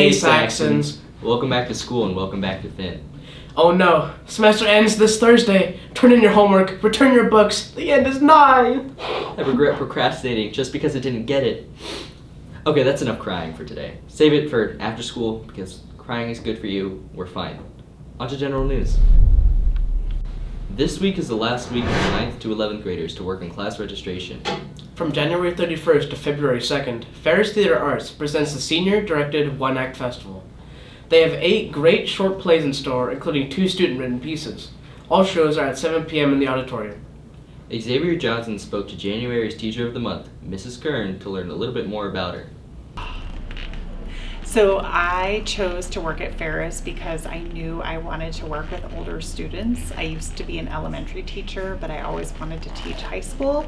Hey Saxons! Welcome back to school and welcome back to FIN. Oh no, semester ends this Thursday. Turn in your homework, return your books, the end is nigh! I regret procrastinating just because I didn't get it. Okay, that's enough crying for today. Save it for after school because crying is good for you. We're fine. On to general news. This week is the last week for 9th to 11th graders to work on class registration. From January 31st to February 2nd, Ferris Theater Arts presents the Senior-Directed One-Act Festival. They have 8 great short plays in store, including 2 student-written pieces. All shows are at 7 p.m. in the auditorium. Xavier Johnson spoke to January's Teacher of the Month, Mrs. Kern, to learn a little bit more about her. So I chose to work at Ferris because I knew I wanted to work with older students. I used to be an elementary teacher, but I always wanted to teach high school.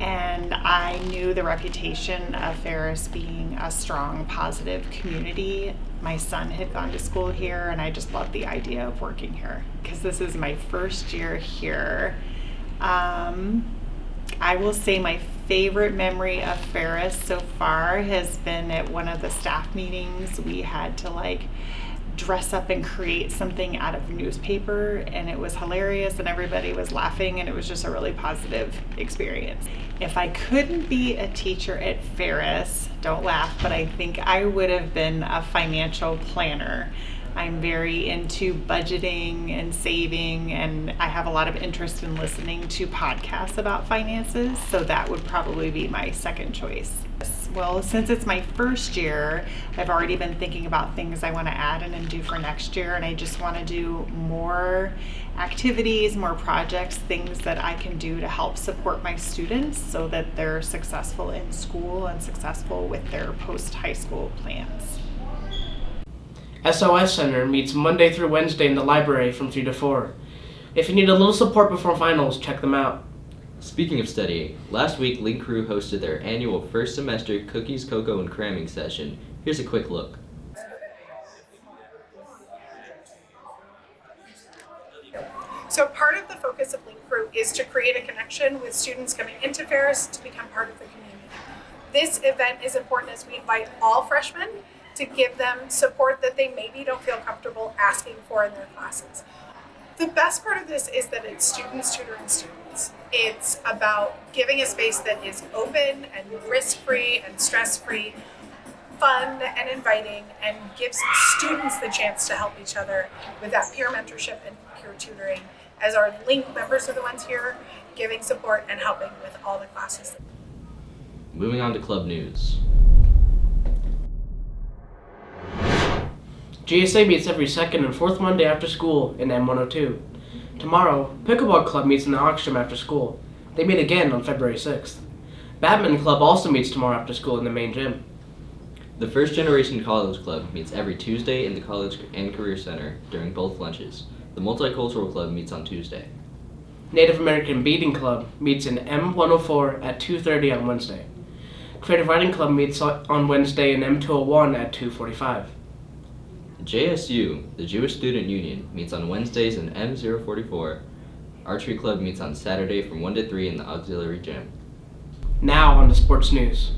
And I knew the reputation of Ferris being a strong, positive community. My son had gone to school here, and I just loved the idea of working here because this is my first year here. I will say my favorite memory of Ferris so far has been at one of the staff meetings. We had to dress up and create something out of newspaper, and it was hilarious and everybody was laughing, and it was just a really positive experience. If I couldn't be a teacher at Ferris, don't laugh, but I think I would have been a financial planner. I'm very into budgeting and saving, and I have a lot of interest in listening to podcasts about finances, so that would probably be my second choice. Well, since it's my first year, I've already been thinking about things I want to add in and do for next year, and I just want to do more activities, more projects, things that I can do to help support my students so that they're successful in school and successful with their post-high school plans. SOS Center meets Monday through Wednesday in the library from 3 to 4. If you need a little support before finals, check them out. Speaking of studying, last week Link Crew hosted their annual first semester cookies, cocoa, and cramming session. Here's a quick look. So part of the focus of Link Crew is to create a connection with students coming into Ferris to become part of the community. This event is important as we invite all freshmen to give them support that they maybe don't feel comfortable asking for in their classes. The best part of this is that it's students tutoring students. It's about giving a space that is open and risk-free and stress-free, fun and inviting, and gives students the chance to help each other with that peer mentorship and peer tutoring, as our Link members are the ones here giving support and helping with all the classes. Moving on to club news. GSA meets every second and fourth Monday after school in M102. Tomorrow, Pickleball Club meets in the Oxtrom after school. They meet again on February 6th. Badminton Club also meets tomorrow after school in the main gym. The First Generation College Club meets every Tuesday in the College and Career Center during both lunches. The Multicultural Club meets on Tuesday. Native American Beading Club meets in M104 at 2:30 on Wednesday. Creative Writing Club meets on Wednesday in M201 at 2:45. JSU, the Jewish Student Union, meets on Wednesdays in M044. Archery Club meets on Saturday from 1 to 3 in the auxiliary gym. Now on to sports news.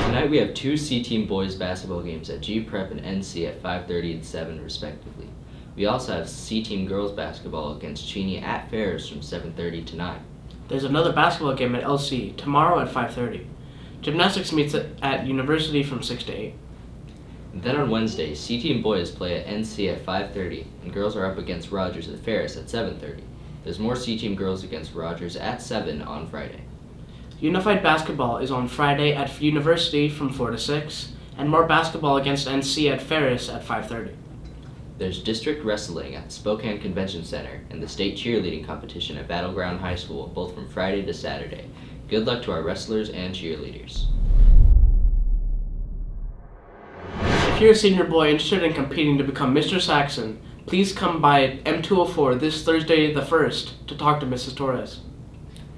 Tonight we have 2 C-Team boys basketball games at G Prep and NC at 5:30 and 7 respectively. We also have C-Team girls basketball against Cheney at Ferris from 7:30 to 9. There's another basketball game at LC tomorrow at 5:30. Gymnastics meets at University from 6 to 8. Then on Wednesday, C-Team boys play at NC at 5:30, and girls are up against Rogers at Ferris at 7:30. There's more C-Team girls against Rogers at 7 on Friday. Unified basketball is on Friday at University from 4 to 6, and more basketball against NC at Ferris at 5:30. There's district wrestling at Spokane Convention Center and the state cheerleading competition at Battleground High School, both from Friday to Saturday. Good luck to our wrestlers and cheerleaders. If you're a senior boy interested in competing to become Mr. Saxon, please come by M204 this Thursday the 1st to talk to Mrs. Torres.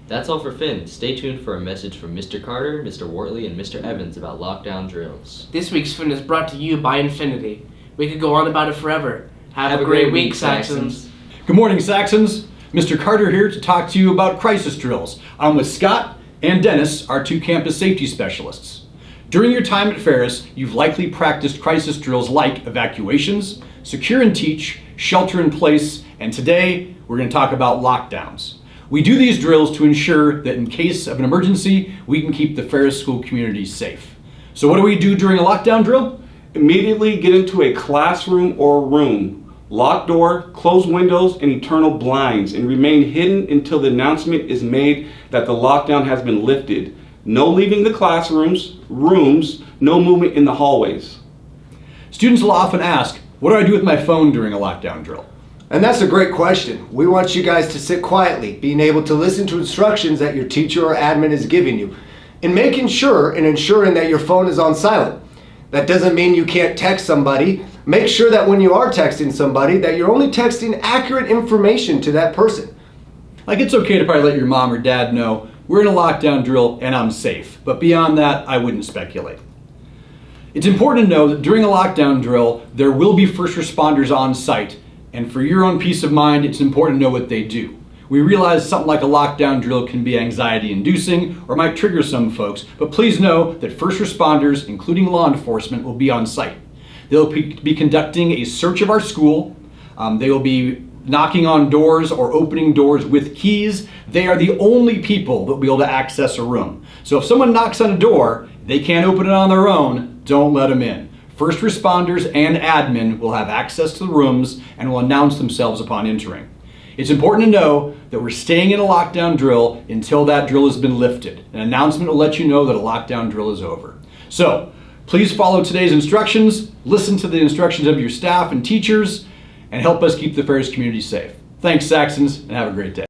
That's all for FIN. Stay tuned for a message from Mr. Carter, Mr. Wortley, and Mr. Evans about lockdown drills. This week's FIN is brought to you by Infinity. We could go on about it forever. Have a great week, Saxons. Good morning, Saxons. Mr. Carter here to talk to you about crisis drills. I'm with Scott and Dennis, our 2 campus safety specialists. During your time at Ferris, you've likely practiced crisis drills like evacuations, secure and teach, shelter in place, and today we're going to talk about lockdowns. We do these drills to ensure that in case of an emergency, we can keep the Ferris School community safe. So what do we do during a lockdown drill? Immediately get into a classroom or room. Lock door, close windows, and internal blinds, and remain hidden until the announcement is made that the lockdown has been lifted. No leaving the classrooms, rooms, no movement in the hallways. Students will often ask, what do I do with my phone during a lockdown drill? And that's a great question. We want you guys to sit quietly, being able to listen to instructions that your teacher or admin is giving you, and making sure and ensuring that your phone is on silent. That doesn't mean you can't text somebody. Make sure that when you are texting somebody that you're only texting accurate information to that person. Like, it's okay to probably let your mom or dad know, we're in a lockdown drill and I'm safe. But beyond that, I wouldn't speculate. It's important to know that during a lockdown drill, there will be first responders on site. And for your own peace of mind, it's important to know what they do. We realize something like a lockdown drill can be anxiety inducing or might trigger some folks, but please know that first responders, including law enforcement, will be on site. They'll be conducting a search of our school. They will be knocking on doors or opening doors with keys. They are the only people that will be able to access a room. So if someone knocks on a door, they can't open it on their own, don't let them in. First responders and admin will have access to the rooms and will announce themselves upon entering. It's important to know that we're staying in a lockdown drill until that drill has been lifted. An announcement will let you know that a lockdown drill is over. So please follow today's instructions, listen to the instructions of your staff and teachers, and help us keep the Ferris community safe. Thanks, Saxons, and have a great day.